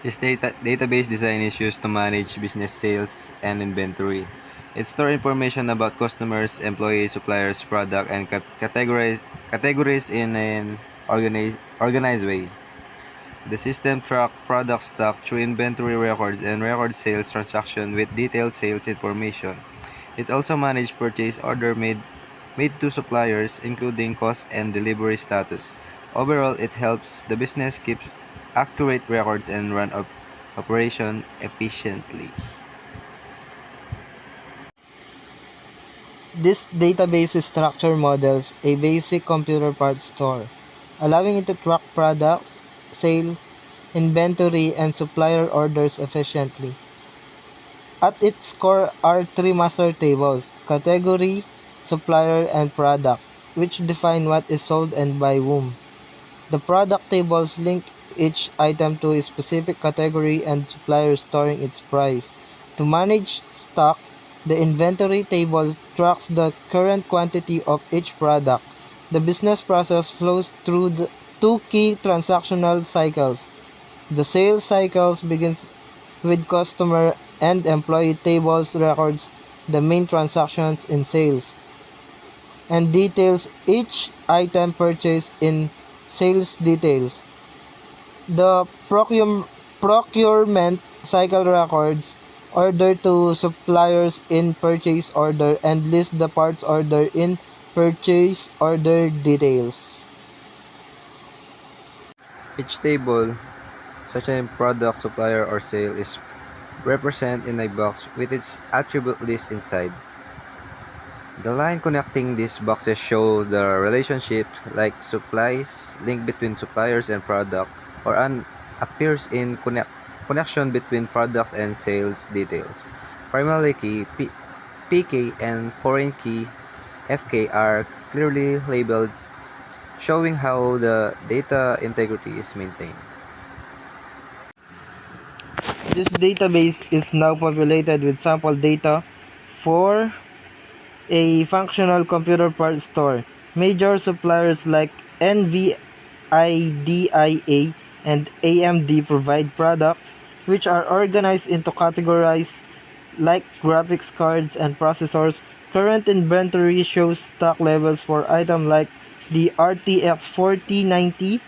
This database design is used to manage business sales and inventory. It stores information about customers, employees, suppliers, product, and categories in an organized way. The system tracks product stock through inventory records and record sales transaction with detailed sales information. It also manages purchase order made to suppliers, including cost and delivery status. Overall, it helps the business keep accurate records and run operation efficiently. This database structure models a basic computer parts store, allowing it to track products, sale, inventory, and supplier orders efficiently. At its core are three master tables: category, supplier, and product, which define what is sold and by whom. The product tables link each item to a specific category and supplier storing its price. To manage stock, the inventory table tracks the current quantity of each product. The business process flows through the two key transactional cycles. The sales cycles begins with customer and employee tables records the main transactions in sales and details each item purchased in sales details. The procurement cycle records order to suppliers in purchase order and list the parts order in purchase order details. Each table, such as product, supplier, or sale, is represented in a box with its attribute list inside. The line connecting these boxes show the relationships like supplies, link between suppliers and product, or appears in connection between products and sales details. Primary key PK and foreign key FK are clearly labeled, showing how the data integrity is maintained. This database is now populated with sample data for a functional computer parts store. Major suppliers like NVIDIA and AMD provide products which are organized into categories like graphics cards and processors. Current inventory shows stock levels for items like the RTX 4090.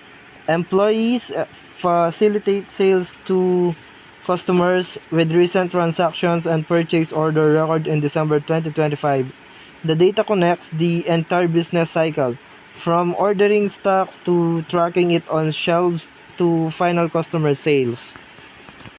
Employees facilitate sales to customers with recent transactions and purchase order record in December 2025. The data connects the entire business cycle, from ordering stocks to tracking it on shelves to final customer sales.